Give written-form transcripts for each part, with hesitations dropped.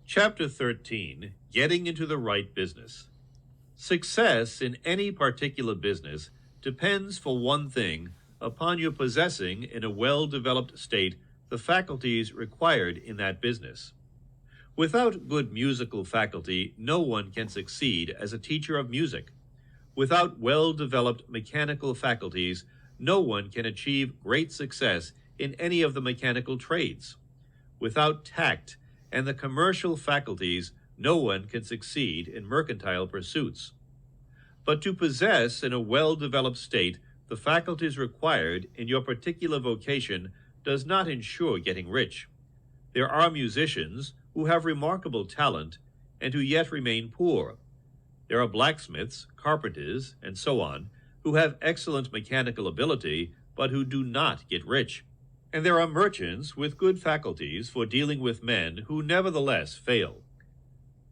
Chapter 13, Getting into the Right Business. Success in any particular business depends, for one thing, upon your possessing in a well-developed state the faculties required in that business. Without good musical faculty, no one can succeed as a teacher of music. Without well-developed mechanical faculties, no one can achieve great success in any of the mechanical trades. Without tact and the commercial faculties, no one can succeed in mercantile pursuits. But to possess in a well-developed state the faculties required in your particular vocation does not ensure getting rich. There are musicians who have remarkable talent and who yet remain poor. There are blacksmiths, carpenters, and so on, who have excellent mechanical ability but who do not get rich. And there are merchants with good faculties for dealing with men who nevertheless fail.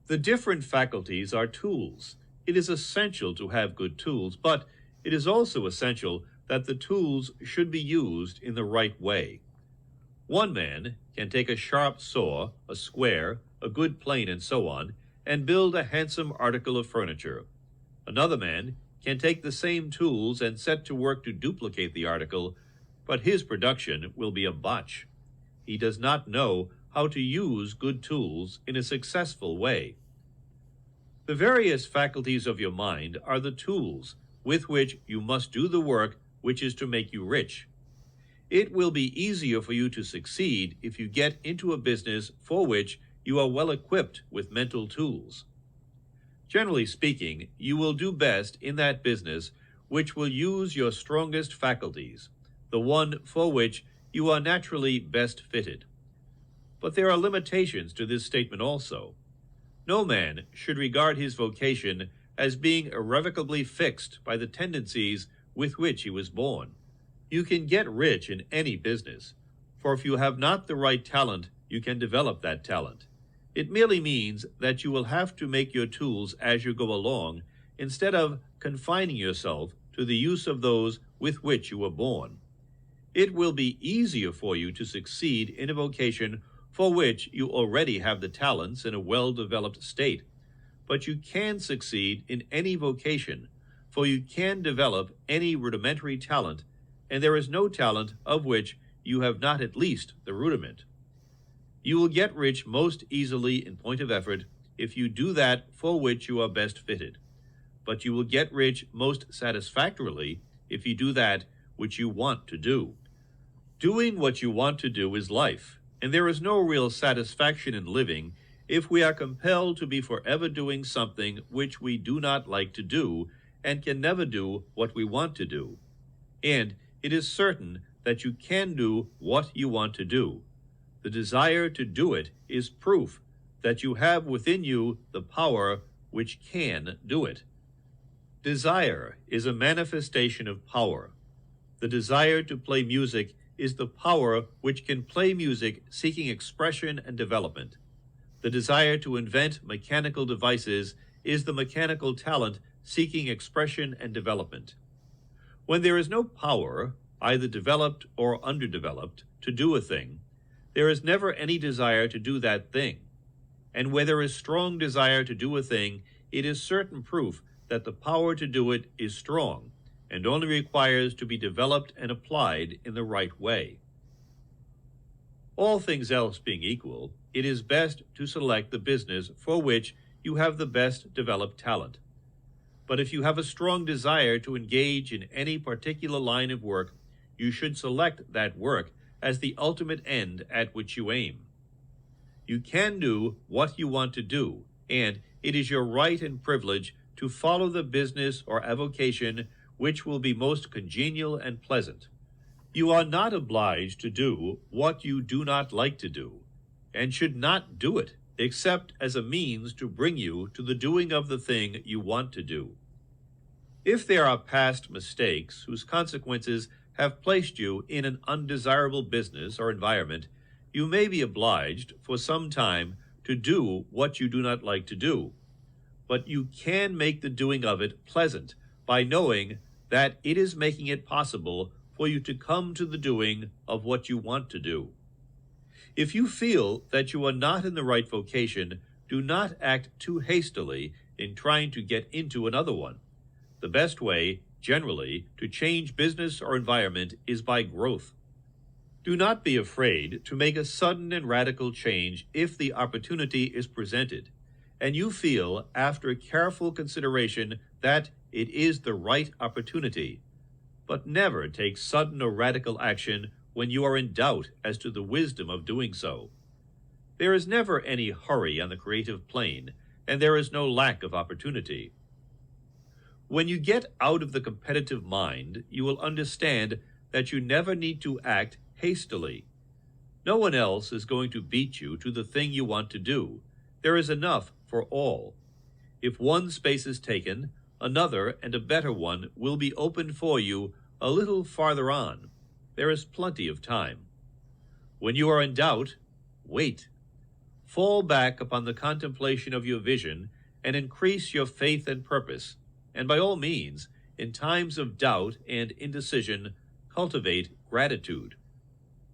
The different faculties are tools. It is essential to have good tools, but it is also essential that the tools should be used in the right way. One man can take a sharp saw, a square, a good plane, and so on, and build a handsome article of furniture. Another man can take the same tools and set to work to duplicate the article, but his production will be a botch. He does not know how to use good tools in a successful way. The various faculties of your mind are the tools with which you must do the work which is to make you rich. It will be easier for you to succeed if you get into a business for which you are well equipped with mental tools. Generally speaking, you will do best in that business which will use your strongest faculties, the one for which you are naturally best fitted. But there are limitations to this statement also. No man should regard his vocation as being irrevocably fixed by the tendencies with which he was born. You can get rich in any business, for if you have not the right talent, you can develop that talent. It merely means that you will have to make your tools as you go along, instead of confining yourself to the use of those with which you were born. It will be easier for you to succeed in a vocation for which you already have the talents in a well-developed state. But you can succeed in any vocation, for you can develop any rudimentary talent, and there is no talent of which you have not at least the rudiment. You will get rich most easily in point of effort if you do that for which you are best fitted, but you will get rich most satisfactorily if you do that which you want to do. Doing what you want to do is life, and there is no real satisfaction in living if we are compelled to be forever doing something which we do not like to do and can never do what we want to do. And it is certain that you can do what you want to do. The desire to do it is proof that you have within you the power which can do it. Desire is a manifestation of power. The desire to play music is the power which can play music seeking expression and development. The desire to invent mechanical devices is the mechanical talent seeking expression and development. When there is no power, either developed or underdeveloped, to do a thing, there is never any desire to do that thing. And where there is strong desire to do a thing, it is certain proof that the power to do it is strong, and only requires to be developed and applied in the right way. All things else being equal, it is best to select the business for which you have the best developed talent. But if you have a strong desire to engage in any particular line of work, you should select that work as the ultimate end at which you aim. You can do what you want to do, and it is your right and privilege to follow the business or avocation which will be most congenial and pleasant. You are not obliged to do what you do not like to do, and should not do it except as a means to bring you to the doing of the thing you want to do. If there are past mistakes whose consequences have placed you in an undesirable business or environment, you may be obliged for some time to do what you do not like to do, but you can make the doing of it pleasant by knowing that it is making it possible for you to come to the doing of what you want to do. If you feel that you are not in the right vocation, do not act too hastily in trying to get into another one. The best way, generally, to change business or environment is by growth. Do not be afraid to make a sudden and radical change if the opportunity is presented, and you feel, after careful consideration, that it is the right opportunity. But never take sudden or radical action when you are in doubt as to the wisdom of doing so. There is never any hurry on the creative plane, and there is no lack of opportunity. When you get out of the competitive mind, you will understand that you never need to act hastily. No one else is going to beat you to the thing you want to do. There is enough for all. If one space is taken, another and a better one will be opened for you a little farther on. There is plenty of time. When you are in doubt, wait. Fall back upon the contemplation of your vision and increase your faith and purpose. And by all means, in times of doubt and indecision, cultivate gratitude.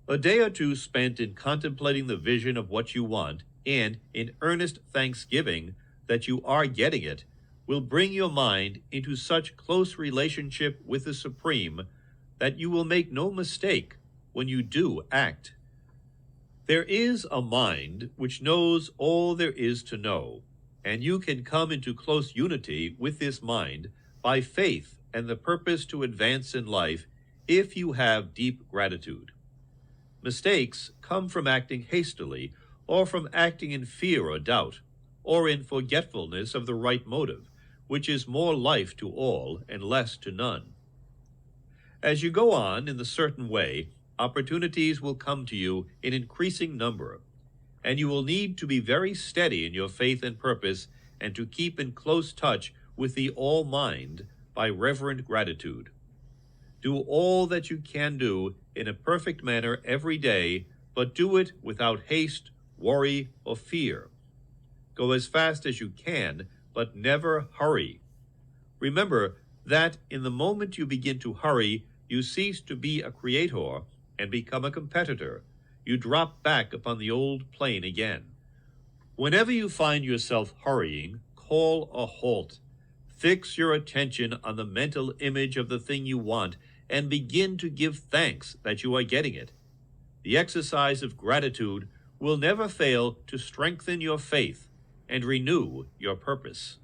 A day or two spent in contemplating the vision of what you want and in earnest thanksgiving that you are getting it will bring your mind into such close relationship with the Supreme that you will make no mistake when you do act. There is a mind which knows all there is to know, and you can come into close unity with this mind by faith and the purpose to advance in life if you have deep gratitude. Mistakes come from acting hastily or from acting in fear or doubt, or in forgetfulness of the right motive, which is more life to all and less to none. As you go on in the certain way, opportunities will come to you in increasing number, and you will need to be very steady in your faith and purpose and to keep in close touch with the All-Mind by reverent gratitude. Do all that you can do in a perfect manner every day, but do it without haste, worry, or fear. Go as fast as you can, but never hurry. Remember that in the moment you begin to hurry, you cease to be a creator and become a competitor. You drop back upon the old plane again. Whenever you find yourself hurrying, call a halt. Fix your attention on the mental image of the thing you want and begin to give thanks that you are getting it. The exercise of gratitude will never fail to strengthen your faith and renew your purpose.